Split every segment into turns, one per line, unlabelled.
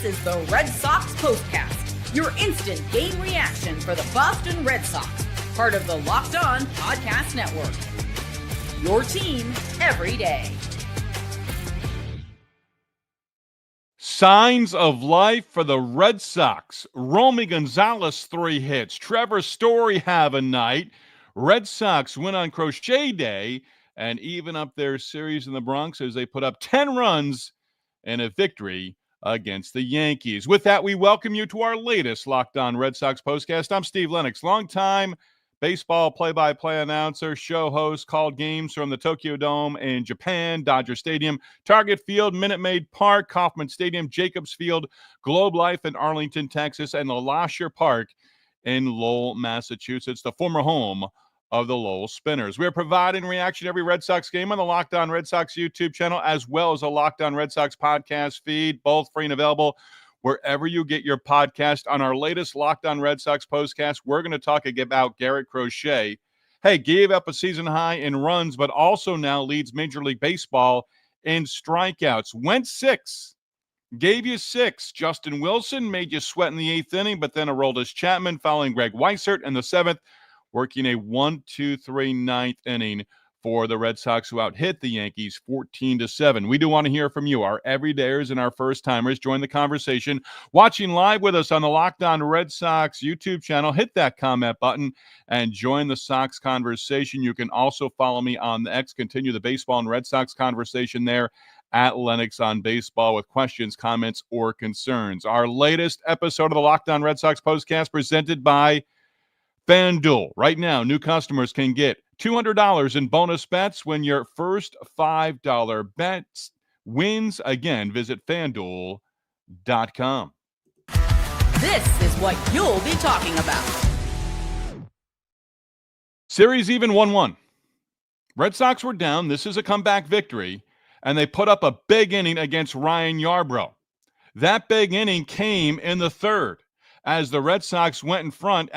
This is the Red Sox POSTCAST, your instant game reaction for the Boston Red Sox, part of the Locked On Podcast Network. Your team every day.
Signs of life for the Red Sox. Romy Gonzalez, 3 hits. Trevor Story have a night. Red Sox win on Crochet Day and even up their series in the Bronx as they put up 10 runs in a victory against the Yankees. With that, we welcome you to our latest Locked On Red Sox postcast. I'm Steve Lennox, longtime baseball play-by-play announcer, show host, called games from the Tokyo Dome in Japan, Dodger Stadium, Target Field, Minute Maid Park, Kauffman Stadium, Jacobs Field, Globe Life in Arlington, Texas, and LeLacheur Park in Lowell, Massachusetts, the former home of the Lowell Spinners. We are providing reaction to every Red Sox game on the Locked On Red Sox YouTube channel, as well as a Locked On Red Sox podcast feed, both free and available wherever you get your podcast. On our latest Locked On Red Sox postcast, we're going to talk about Garrett Crochet. Hey, gave up a season high in runs, but also now leads Major League Baseball in strikeouts. Went 6. Gave you 6. Justin Wilson made you sweat in the 8th inning, but then Aroldis Chapman following Greg Weissert in the 7th, working a 1-2-3 9th inning for the Red Sox, who out-hit the Yankees 14-7. We do want to hear from you, our everydayers and our first-timers. Join the conversation. Watching live with us on the Locked On Red Sox YouTube channel, hit that comment button and join the Sox conversation. You can also follow me on the X, continue the baseball and Red Sox conversation there at Lennox on Baseball with questions, comments, or concerns. Our latest episode of the Locked On Red Sox postcast presented by FanDuel. Right now, new customers can get $200 in bonus bets when your first $5 bet wins. Again, visit FanDuel.com.
This is what you'll be talking about.
Series even 1-1. Red Sox were down. This is a comeback victory, and they put up a big inning against Ryan Yarbrough. That big inning came in the 3rd, as the Red Sox went in front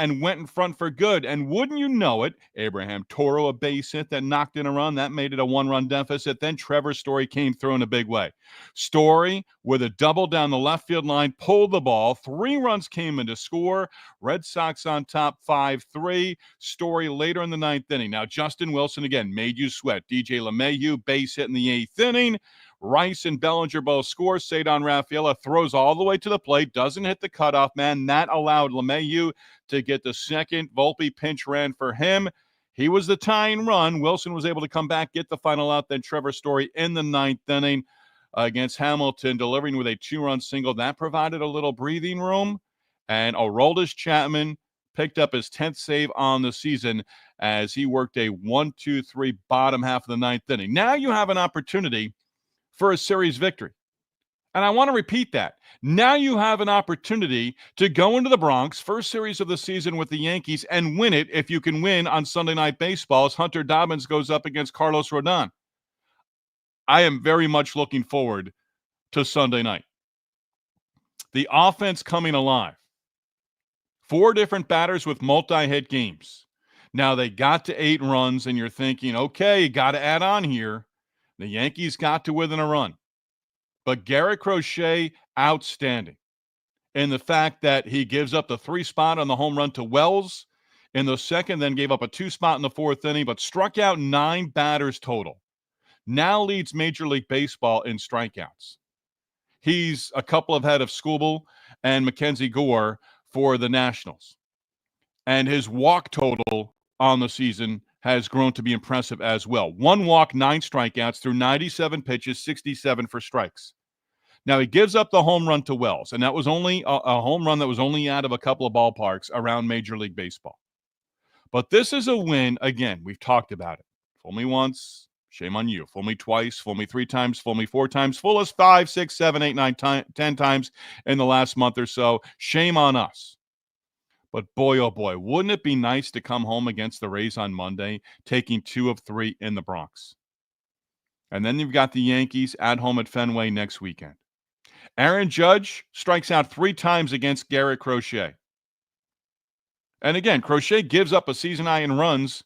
for good. And wouldn't you know it, Abraham Toro, a base hit that knocked in a run. That made it a 1-run deficit. Then Trevor Story came through in a big way. Story, with a double down the left field line, pulled the ball. 3 runs came in to score. Red Sox on top 5-3. Story later in the 9th inning. Now, Justin Wilson again made you sweat. DJ LeMahieu, base hit in the 8th inning. Rice and Bellinger both score. Cedar Rafaela throws all the way to the plate, doesn't hit the cutoff man. That allowed LeMahieu to get the second. Volpe pinch ran for him. He was the tying run. Wilson was able to come back, get the final out. Then Trevor Story in the 9th inning against Hamilton, delivering with a 2-run single. That provided a little breathing room. And Aroldis Chapman picked up his 10th save on the season as he worked a 1-2-3 bottom half of the 9th inning. Now you have an opportunity for a series victory. And I want to repeat that. Now you have an opportunity to go into the Bronx, first series of the season with the Yankees, and win it if you can win on Sunday Night Baseball as Hunter Dobbins goes up against Carlos Rodon. I am very much looking forward to Sunday night. The offense coming alive. 4 different batters with multi-hit games. Now they got to 8 runs, and you're thinking, okay, you got to add on here. The Yankees got to within a run. But Garrett Crochet, outstanding in the fact that he gives up the 3 spot on the home run to Wells in the 2nd, then gave up a 2 spot in the 4th inning, but struck out 9 batters total. Now leads Major League Baseball in strikeouts. He's a couple ahead of Skubal and Mackenzie Gore for the Nationals. And his walk total on the season has grown to be impressive as well. 1 walk, 9 strikeouts through 97 pitches, 67 for strikes. Now, he gives up the home run to Wells, and that was only a home run that was only out of a couple of ballparks around Major League Baseball. But this is a win. Again, we've talked about it. Fool me once, shame on you. Fool me twice, fool me 3 times, fool me 4 times, fool us 5, 6, 7, 8, 9, 10 times in the last month or so. Shame on us. But boy, oh boy, wouldn't it be nice to come home against the Rays on Monday, taking 2 of 3 in the Bronx? And then you've got the Yankees at home at Fenway next weekend. Aaron Judge strikes out 3 times against Garrett Crochet. And again, Crochet gives up a season high in runs,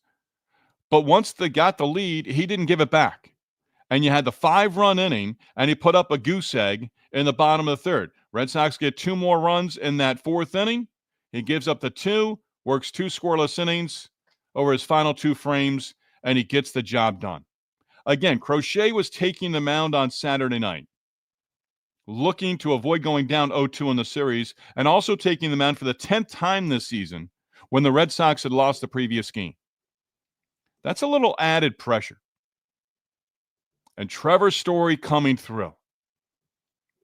but once they got the lead, he didn't give it back. And you had the 5-run inning, and he put up a goose egg in the bottom of the 3rd. Red Sox get 2 more runs in that 4th inning. He gives up the 2, works 2 scoreless innings over his final 2 frames, and he gets the job done. Again, Crochet was taking the mound on Saturday night, looking to avoid going down 0-2 in the series, and also taking the mound for the 10th time this season when the Red Sox had lost the previous game. That's a little added pressure. And Trevor Story coming through.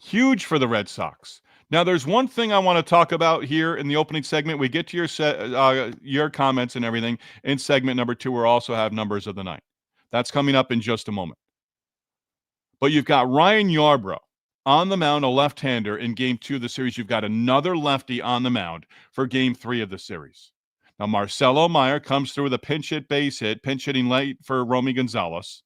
Huge for the Red Sox. Now, there's one thing I want to talk about here in the opening segment. We get to your comments and everything in segment number 2. We'll also have numbers of the night. That's coming up in just a moment. But you've got Ryan Yarbrough on the mound, a left-hander in Game 2 of the series. You've got another lefty on the mound for Game 3 of the series. Now, Marcelo Meyer comes through with a pinch hit base hit, pinch hitting late for Romy Gonzalez.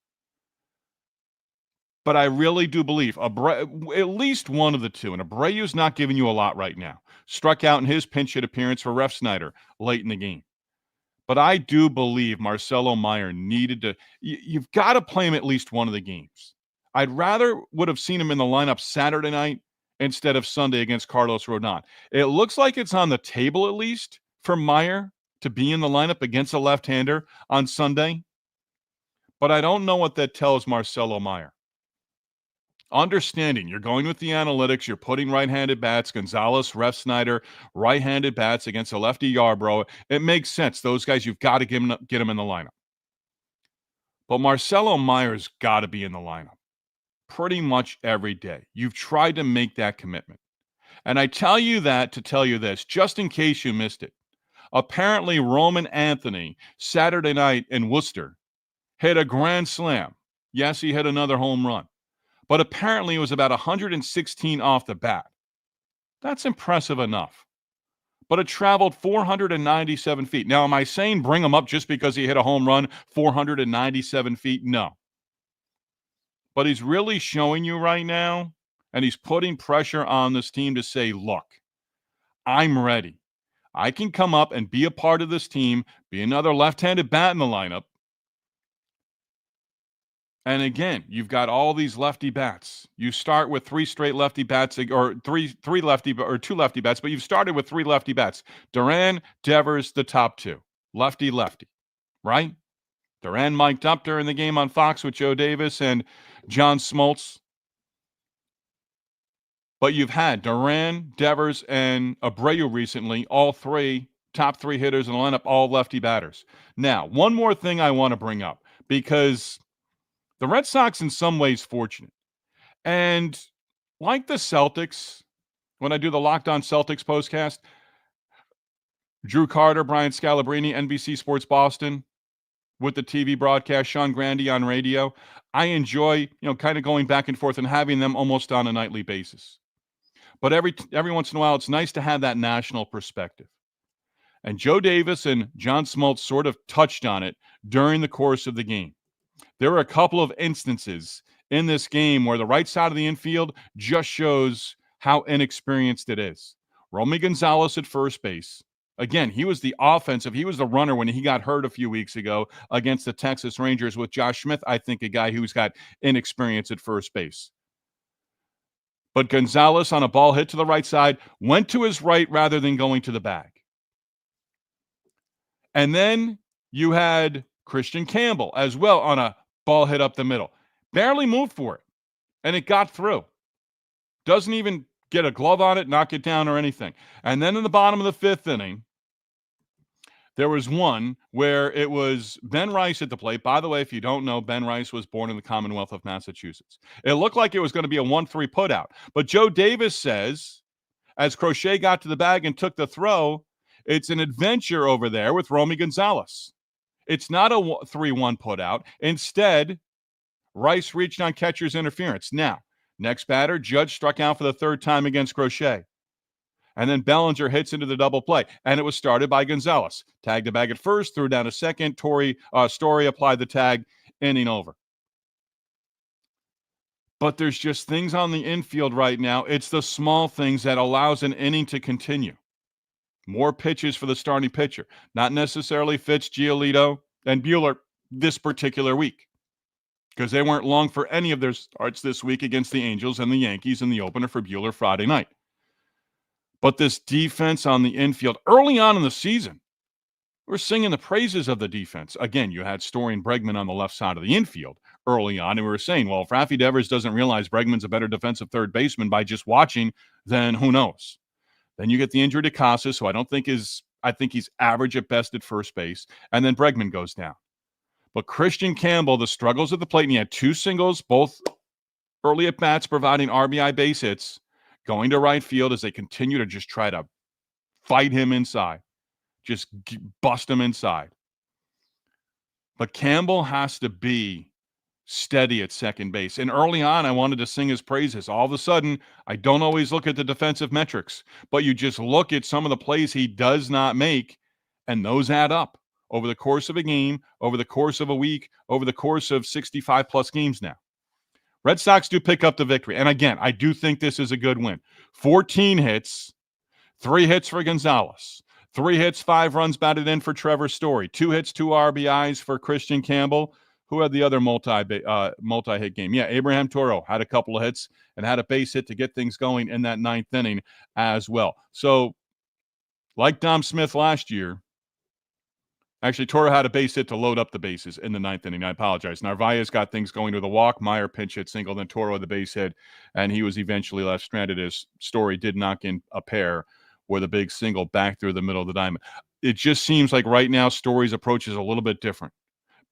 But I really do believe at least one of the two, and Abreu's not giving you a lot right now, struck out in his pinch hit appearance for Refsnyder late in the game. But I do believe Marcelo Meyer needed to – you've got to play him at least one of the games. I'd rather would have seen him in the lineup Saturday night instead of Sunday against Carlos Rodon. It looks like it's on the table at least for Meyer to be in the lineup against a left-hander on Sunday. But I don't know what that tells Marcelo Meyer. Understanding you're going with the analytics, you're putting right-handed bats, Gonzalez, Refsnyder, right-handed bats against a lefty Yarbrough. It makes sense. Those guys, you've got to get them in the lineup. But Marcelo Meyer's got to be in the lineup pretty much every day. You've tried to make that commitment. And I tell you that to tell you this, just in case you missed it. Apparently, Roman Anthony, Saturday night in Worcester, hit a grand slam. Yes, he hit another home run. But apparently it was about 116 off the bat. That's impressive enough. But it traveled 497 feet. Now, am I saying bring him up just because he hit a home run 497 feet? No. But he's really showing you right now, and he's putting pressure on this team to say, look, I'm ready. I can come up and be a part of this team, be another left-handed bat in the lineup. And again, you've got all these lefty bats. You start with 3 straight lefty bats, or two lefty bats, but you've started with 3 lefty bats. Duran, Devers, the top 2. Lefty, right? Duran mic'd up during the game on Fox with Joe Davis and John Smoltz. But you've had Duran, Devers, and Abreu recently, all 3 top 3 hitters in the lineup, all lefty batters. Now, one more thing I want to bring up, because the Red Sox, in some ways, fortunate. And like the Celtics, when I do the Locked On Celtics postcast, Drew Carter, Brian Scalabrine, NBC Sports Boston, with the TV broadcast, Sean Grandy on radio, I enjoy, kind of going back and forth and having them almost on a nightly basis. But every once in a while, it's nice to have that national perspective. And Joe Davis and John Smoltz sort of touched on it during the course of the game. There were a couple of instances in this game where the right side of the infield just shows how inexperienced it is. Romy Gonzalez at first base. Again, he was the runner when he got hurt a few weeks ago against the Texas Rangers with Josh Smith, I think a guy who's got inexperience at first base. But Gonzalez on a ball hit to the right side went to his right rather than going to the bag. And then you had Kristian Campbell as well on a ball hit up the middle. Barely moved for it, and it got through. Doesn't even get a glove on it, knock it down or anything. And then in the bottom of the 5th inning, there was one where it was Ben Rice at the plate. By the way, if you don't know, Ben Rice was born in the Commonwealth of Massachusetts. It looked like it was going to be a 1-3 putout. But Joe Davis says, as Crochet got to the bag and took the throw, it's an adventure over there with Romy Gonzalez. It's not a 3-1 putout. Instead, Rice reached on catcher's interference. Now, next batter, Judge struck out for the 3rd time against Crochet. And then Bellinger hits into the double play. And it was started by Gonzalez. Tagged the bag at first, threw down to second. Story applied the tag, inning over. But there's just things on the infield right now. It's the small things that allows an inning to continue. More pitches for the starting pitcher. Not necessarily Fitz, Giolito, and Buehler this particular week, because they weren't long for any of their starts this week against the Angels and the Yankees in the opener for Buehler Friday night. But this defense on the infield early on in the season, we're singing the praises of the defense. Again, you had Story and Bregman on the left side of the infield early on, and we were saying, well, if Rafi Devers doesn't realize Bregman's a better defensive third baseman by just watching, then who knows? Then you get the injury to Casas, who I think he's average at best at first base, and then Bregman goes down. But Kristian Campbell, the struggles at the plate, and he had 2 singles, both early at bats, providing RBI base hits, going to right field as they continue to just try to fight him inside, just bust him inside. But Campbell has to be steady at second base. And early on, I wanted to sing his praises. All of a sudden, I don't always look at the defensive metrics, but you just look at some of the plays he does not make, and those add up over the course of a game, over the course of a week, over the course of 65-plus games now. Red Sox do pick up the victory. And again, I do think this is a good win. 14 hits, 3 hits for Gonzalez, 3 hits, 5 runs batted in for Trevor Story, 2 hits, 2 RBIs for Kristian Campbell. Who had the other multi-hit game? Yeah, Abraham Toro had a couple of hits and had a base hit to get things going in that 9th inning as well. So, like Dom Smith last year, actually, Toro had a base hit to load up the bases in the 9th inning. I apologize. Narvaez got things going with a walk. Meyer pinch hit single, then Toro the base hit, and he was eventually left stranded as Story did knock in a pair with a big single back through the middle of the diamond. It just seems like right now Story's approach is a little bit different.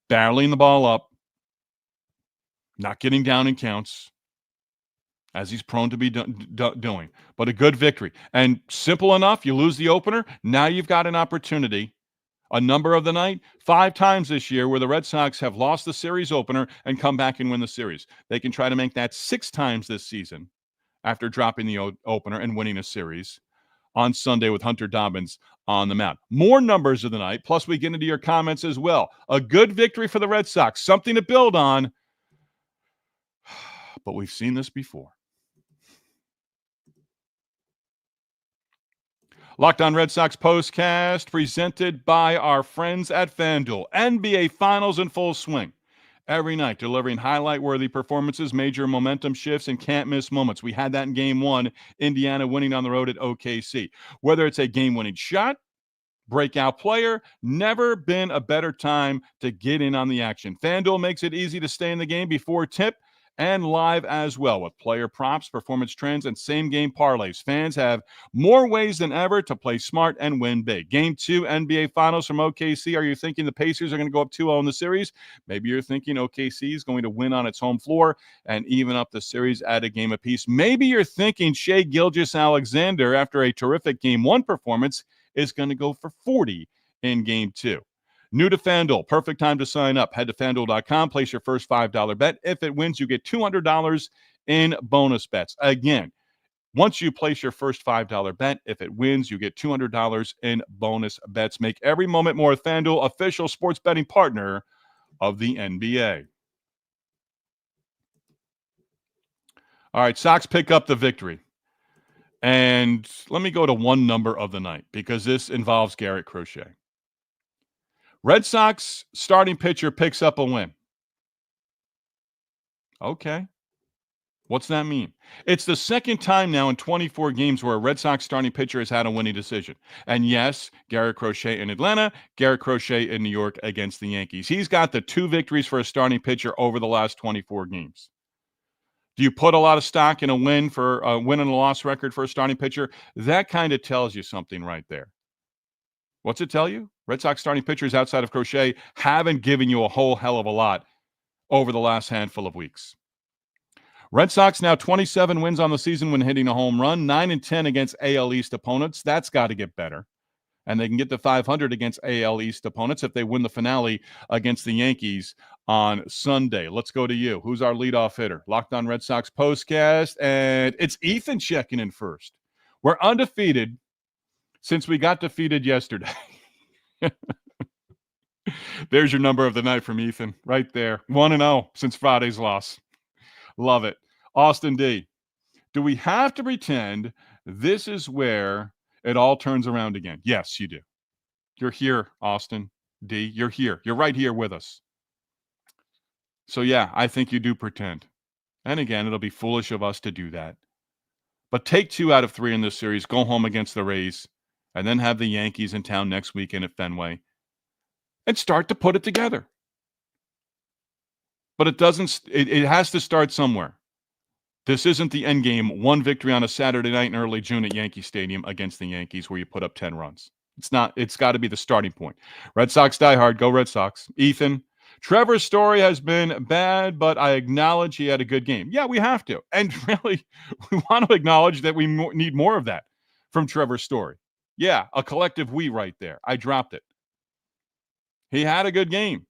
Barreling the ball up, not getting down in counts, as he's prone to be doing. But a good victory. And simple enough, you lose the opener, now you've got an opportunity. A number of the night, 5 times this year where the Red Sox have lost the series opener and come back and win the series. They can try to make that 6 times this season after dropping the opener and winning a series on Sunday with Hunter Dobbins on the mound. More numbers of the night, plus we get into your comments as well. A good victory for the Red Sox, something to build on. But we've seen this before. Locked On Red Sox Postcast, presented by our friends at FanDuel. NBA Finals in full swing. Every night, delivering highlight-worthy performances, major momentum shifts, and can't-miss moments. We had that in Game 1, Indiana winning on the road at OKC. Whether it's a game-winning shot, breakout player, never been a better time to get in on the action. FanDuel makes it easy to stay in the game before tip and live as well with player props, performance trends, and same-game parlays. Fans have more ways than ever to play smart and win big. Game 2 NBA Finals from OKC. Are you thinking the Pacers are going to go up 2-0 in the series? Maybe you're thinking OKC is going to win on its home floor and even up the series at a game apiece. Maybe you're thinking Shai Gilgeous-Alexander, after a terrific Game 1 performance, is going to go for 40 in Game 2. New to FanDuel, perfect time to sign up. Head to FanDuel.com, place your first $5 bet. If it wins, you get $200 in bonus bets. Again, once you place your first $5 bet, if it wins, you get $200 in bonus bets. Make every moment more with FanDuel, official sports betting partner of the NBA. All right, Sox pick up the victory. And let me go to one number of the night because this involves Garrett Crochet. Red Sox starting pitcher picks up a win. Okay. What's that mean? It's the second time now in 24 games where a Red Sox starting pitcher has had a winning decision. And yes, Garrett Crochet in Atlanta, Garrett Crochet in New York against the Yankees. He's got the 2 victories for a starting pitcher over the last 24 games. Do you put a lot of stock in a win and a loss record for a starting pitcher? That kind of tells you something right there. What's it tell you? Red Sox starting pitchers outside of Crochet haven't given you a whole hell of a lot over the last handful of weeks. Red Sox now 27 wins on the season when hitting a home run, 9-10 against AL East opponents. That's got to get better. And they can get to 500 against AL East opponents if they win the finale against the Yankees on Sunday. Let's go to you. Who's our leadoff hitter? Locked On Red Sox Postcast, and it's Ethan checking in first. We're undefeated since we got defeated yesterday. There's your number of the night from Ethan right there. 1-0 since Friday's loss. Love it. Austin D, do we have to pretend this is where it all turns around again? Yes, you do. You're here, Austin D. You're here. You're right here with us. So, yeah, I think you do pretend. And again, it'll be foolish of us to do that. But take 2 out of 3 in this series, go home against the Rays, and then have the Yankees in town next weekend at Fenway and start to put it together. But it doesn't. It has to start somewhere. This isn't the end game. One victory on a Saturday night in early June at Yankee Stadium against the Yankees where you put up 10 runs. It's not. It's got to be the starting point. Red Sox diehard. Go Red Sox. Ethan. Trevor Story has been bad, but I acknowledge he had a good game. Yeah, we have to. And really, we want to acknowledge that we need more of that from Trevor Story. Yeah, a collective we right there. I dropped it. He had a good game.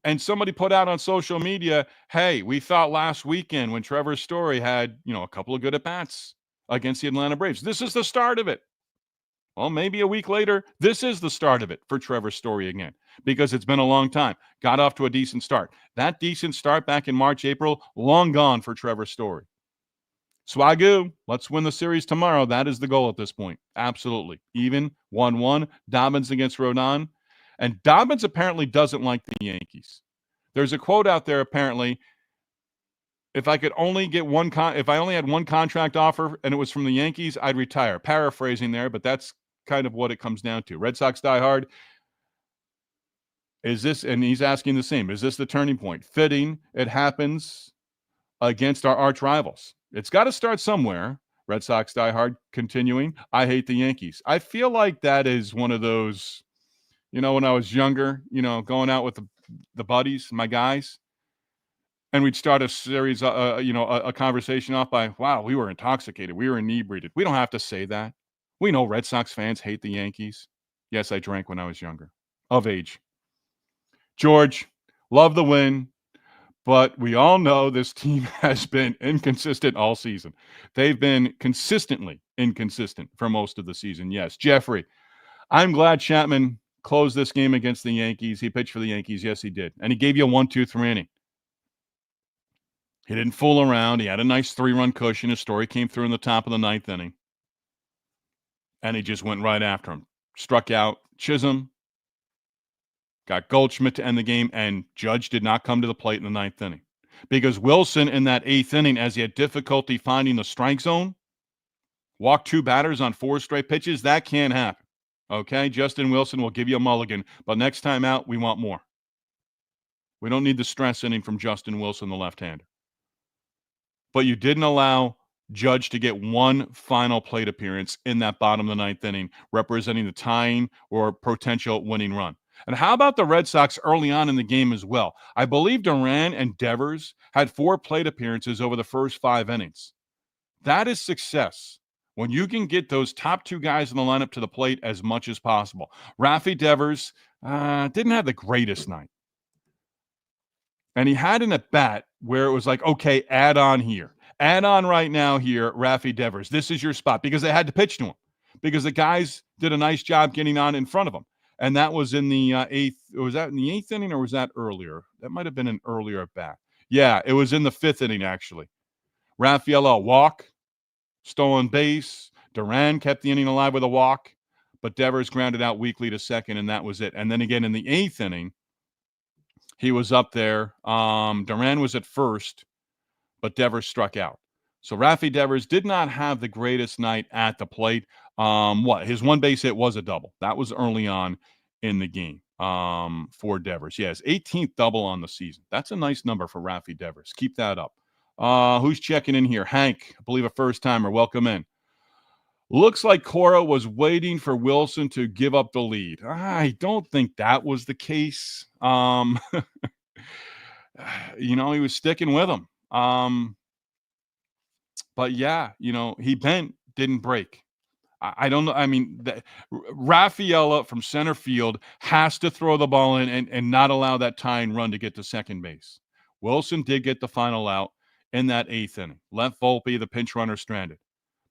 And somebody put out on social media, hey, we thought last weekend when Trevor Story had, a couple of good at-bats against the Atlanta Braves. This is the start of it. Well, maybe a week later, this is the start of it for Trevor Story again, because it's been a long time. Got off to a decent start. That decent start back in March, April, long gone for Trevor Story. Swagoo, let's win the series tomorrow. That is the goal at this point. Absolutely. Even 1-1. Dobbins against Rodon. And Dobbins apparently doesn't like the Yankees. There's a quote out there apparently, if I only had one contract offer and it was from the Yankees, I'd retire. Paraphrasing there, but that's kind of what it comes down to. Red Sox diehard. Is this, and he's asking the same, is this the turning point? Fitting it happens against our arch rivals. It's got to start somewhere. Red Sox diehard continuing. I hate the Yankees. I feel like that is one of those, when I was younger, going out with the buddies, my guys, and we'd start a series, a conversation off by, wow, we were intoxicated. We were inebriated. We don't have to say that. We know Red Sox fans hate the Yankees. Yes, I drank when I was younger, of age. George, love the win, but we all know this team has been inconsistent all season. They've been consistently inconsistent for most of the season. Yes, Jeffrey, I'm glad Chapman closed this game against the Yankees. He pitched for the Yankees. Yes, he did. And he gave you a 1-2-3 inning. He didn't fool around. He had a nice 3-run cushion. His Story came through in the top of the 9th inning. And he just went right after him. Struck out Chisholm. Got Goldschmidt to end the game. And Judge did not come to the plate in the 9th inning. Because Wilson in that 8th inning, as he had difficulty finding the strike zone, walked 2 batters on 4 straight pitches. That can't happen. Okay? Justin Wilson will give you a mulligan. But next time out, we want more. We don't need the stress inning from Justin Wilson, the left-hander. But you didn't allow Judge to get one final plate appearance in that bottom of the 9th inning, representing the tying or potential winning run. And how about the Red Sox early on in the game as well? I believe Duran and Devers had 4 plate appearances over the first 5 innings. That is success. When you can get those top 2 guys in the lineup to the plate as much as possible. Rafi Devers didn't have the greatest night. And he had an at-bat where it was like, okay, add on here. Add on right now here, Rafi Devers. This is your spot, because they had to pitch to him. Because the guys did a nice job getting on in front of him. And that was in the 8th. Was that in the 8th inning or was that earlier? That might have been an earlier at-bat. Yeah, it was in the 5th inning, actually. Rafaela, walk, stolen base. Duran kept the inning alive with a walk. But Devers grounded out weakly to second, and that was it. And then again in the 8th inning, he was up there. Duran was at first, but Devers struck out. So Rafi Devers did not have the greatest night at the plate. His one base hit was a double. That was early on in the game for Devers. Yeah, his 18th double on the season. That's a nice number for Rafi Devers. Keep that up. Who's checking in here? Hank, I believe a first-timer. Welcome in. Looks like Cora was waiting for Wilson to give up the lead. I don't think that was the case. He was sticking with him. But yeah, he bent, didn't break. I don't know. I mean, Rafaela from center field has to throw the ball in and not allow that tying run to get to second base. Wilson did get the final out in that 8th inning. Left Volpe, the pinch runner, stranded.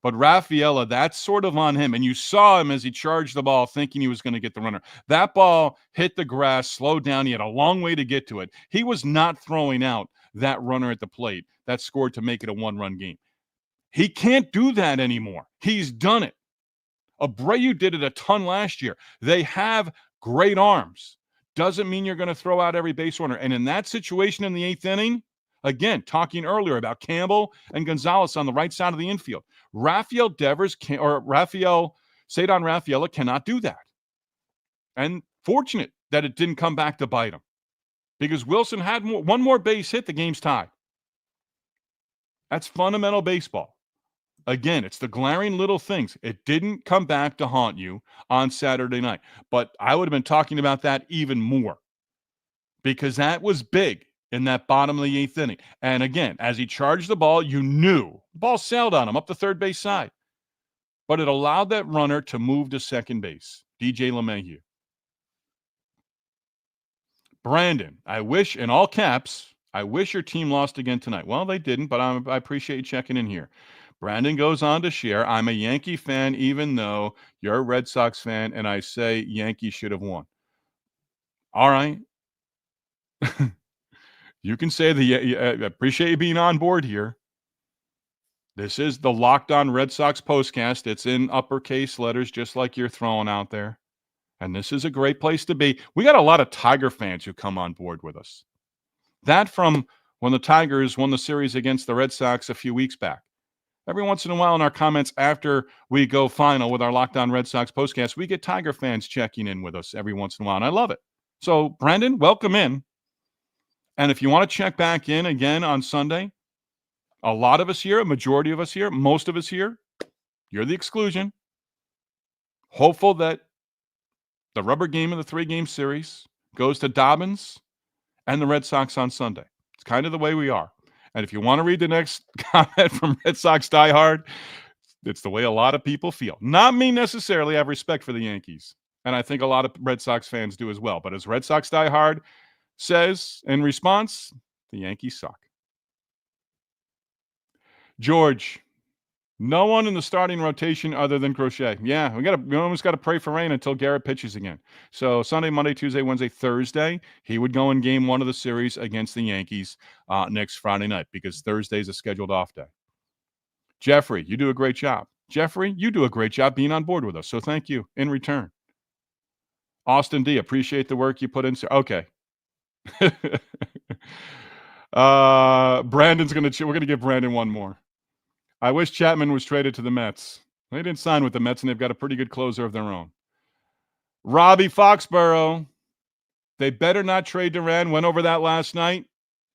But Rafaela, that's sort of on him. And you saw him as he charged the ball thinking he was going to get the runner. That ball hit the grass, slowed down. He had a long way to get to it. He was not throwing out that runner at the plate that scored to make it a 1-run game. He can't do that anymore. He's done it. Abreu did it a ton last year. They have great arms. Doesn't mean you're going to throw out every base runner. And in that situation in the 8th inning, Again, talking earlier about Campbell and Gonzalez on the right side of the infield. Rafael Devers Cedar Rafaela cannot do that. And fortunate that it didn't come back to bite him, because Wilson had one more base hit, the game's tied. That's fundamental baseball. Again, it's the glaring little things. It didn't come back to haunt you on Saturday night. But I would have been talking about that even more, because that was big in that bottom of the 8th inning. And again, as he charged the ball, you knew the ball sailed on him up the third base side. But it allowed that runner to move to second base, DJ LeMahieu. Brandon, I wish, in all caps, I wish your team lost again tonight. Well, they didn't, but I appreciate you checking in here. Brandon goes on to share, I'm a Yankee fan, even though you're a Red Sox fan, and I say Yankees should have won. All right. You can say I appreciate you being on board here. This is the Locked On Red Sox postcast. It's in uppercase letters, just like you're throwing out there. And this is a great place to be. We got a lot of Tiger fans who come on board with us. That from when the Tigers won the series against the Red Sox a few weeks back. Every once in a while in our comments after we go final with our Locked On Red Sox postcast, we get Tiger fans checking in with us every once in a while, and I love it. So, Brandon, welcome in. And if you want to check back in again on Sunday, a lot of us here, a majority of us here, most of us here, you're the exclusion. Hopeful that the rubber game of the 3-game series goes to Dobbins and the Red Sox on Sunday. It's kind of the way we are. And if you want to read the next comment from Red Sox diehard, it's the way a lot of people feel. Not me necessarily. I have respect for the Yankees. And I think a lot of Red Sox fans do as well. But as Red Sox diehard says in response, the Yankees suck. George, no one in the starting rotation other than Crochet. Yeah, we almost got to pray for rain until Garrett pitches again. So Sunday, Monday, Tuesday, Wednesday, Thursday, he would go in game 1 of the series against the Yankees next Friday night, because Thursday is a scheduled off day. Jeffrey, you do a great job. Jeffrey, you do a great job being on board with us. So thank you in return. Austin D, appreciate the work you put in. Okay. Brandon's we're going to give Brandon one more. I wish Chapman was traded to the Mets. They didn't sign with the Mets, and they've got a pretty good closer of their own. Robbie Foxborough, they better not trade Duran. Went over that last night.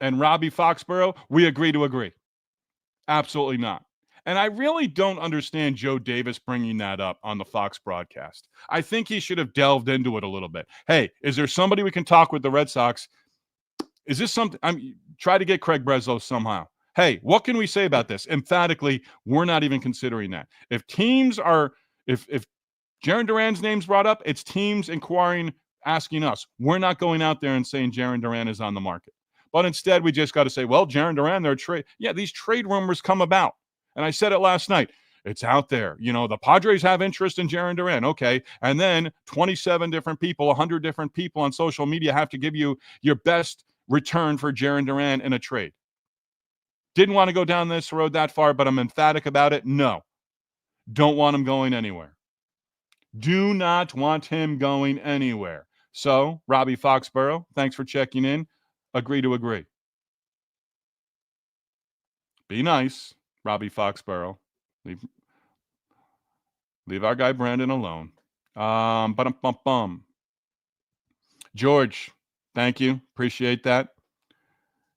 And Robbie Foxborough, we agree to agree. Absolutely not. And I really don't understand Joe Davis bringing that up on the Fox broadcast. I think he should have delved into it a little bit. Hey, is there somebody we can talk with the Red Sox? Is this something? Try to get Craig Breslow somehow. Hey, what can we say about this? Emphatically, we're not even considering that. If Jarren Duran's name's brought up, it's teams inquiring, asking us. We're not going out there and saying Jarren Duran is on the market. But instead, we just got to say, well, Jarren Duran, they're trade. Yeah, these trade rumors come about. And I said it last night. It's out there. You know, the Padres have interest in Jarren Duran. Okay. And then 27 different people, 100 different people on social media have to give you your best return for Jarren Duran in a trade. Didn't want to go down this road that far, but I'm emphatic about it. No. Don't want him going anywhere. Do not want him going anywhere. So, Robbie Foxborough, thanks for checking in. Agree to agree. Be nice, Robbie Foxborough. Leave our guy Brandon alone. George, thank you. Appreciate that.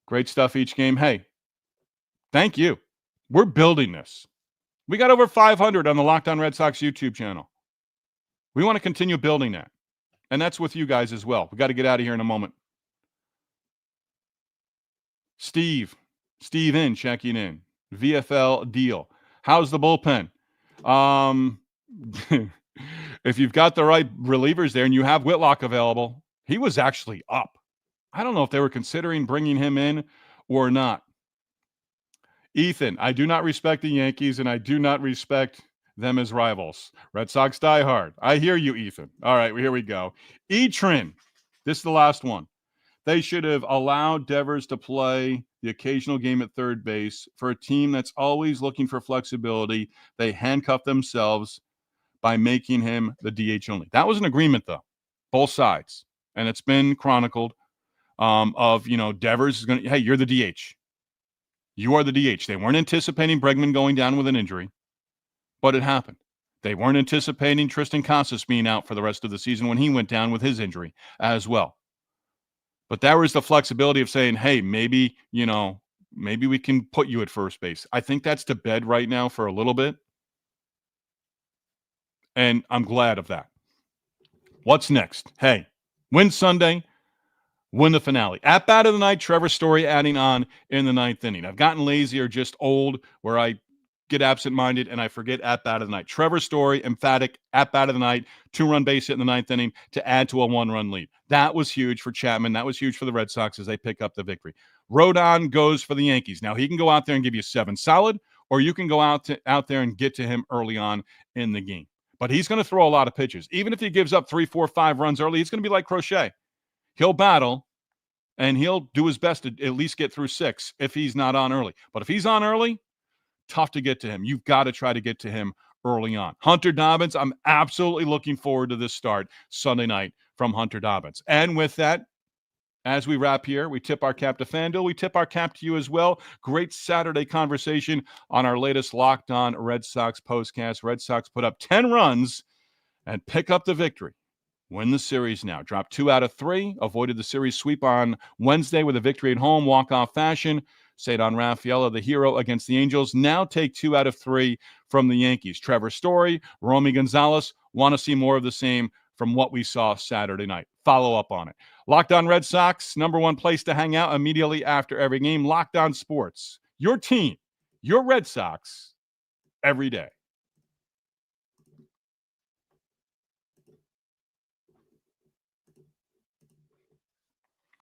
Great stuff each game. Hey, thank you. We're building this. We got over 500 on the Locked On Red Sox YouTube channel. We want to continue building that. And that's with you guys as well. We got to get out of here in a moment. Steve in checking in. VFL deal. How's the bullpen? If you've got the right relievers there and you have Whitlock available, he was actually up. I don't know if they were considering bringing him in or not. Ethan, I do not respect the Yankees, and I do not respect them as rivals. Red Sox diehard. I hear you, Ethan. All right, here we go. Etrin, this is the last one. They should have allowed Devers to play the occasional game at third base. For a team that's always looking for flexibility, they handcuff themselves by making him the DH only. That was an agreement, though, both sides. And it's been chronicled Devers is going to, hey, you're the DH. You are the DH. They weren't anticipating Bregman going down with an injury, but it happened. They weren't anticipating Tristan Casas being out for the rest of the season when he went down with his injury as well. But there was the flexibility of saying, hey, maybe we can put you at first base. I think that's to bed right now for a little bit. And I'm glad of that. What's next? Hey, win Sunday, win the finale. At bat of the night, Trevor Story adding on in the 9th inning. I've gotten lazy or just old where I get absent-minded and I forget at bat of the night. Trevor Story, emphatic, at bat of the night, 2-run base hit in the 9th inning to add to a 1-run lead. That was huge for Chapman. That was huge for the Red Sox as they pick up the victory. Rodon goes for the Yankees. Now, he can go out there and give you 7 solid, or you can go out there and get to him early on in the game. But he's going to throw a lot of pitches. Even if he gives up 3, 4, 5 runs early, it's going to be like Crochet. He'll battle, and he'll do his best to at least get through 6 if he's not on early. But if he's on early, tough to get to him. You've got to try to get to him early on. Hunter Dobbins, I'm absolutely looking forward to this start Sunday night from Hunter Dobbins. And with that, as we wrap here, we tip our cap to FanDuel. We tip our cap to you as well. Great Saturday conversation on our latest Locked On Red Sox postcast. Red Sox put up 10 runs and pick up the victory. Win the series now. Dropped 2 out of 3. Avoided the series sweep on Wednesday with a victory at home, walk-off fashion. Cedar Rafaela, the hero against the Angels, now take 2 out of 3 from the Yankees. Trevor Story, Romy Gonzalez, want to see more of the same from what we saw Saturday night. Follow up on it. Locked On Red Sox, #1 place to hang out immediately after every game. Locked On Sports, your team, your Red Sox, every day.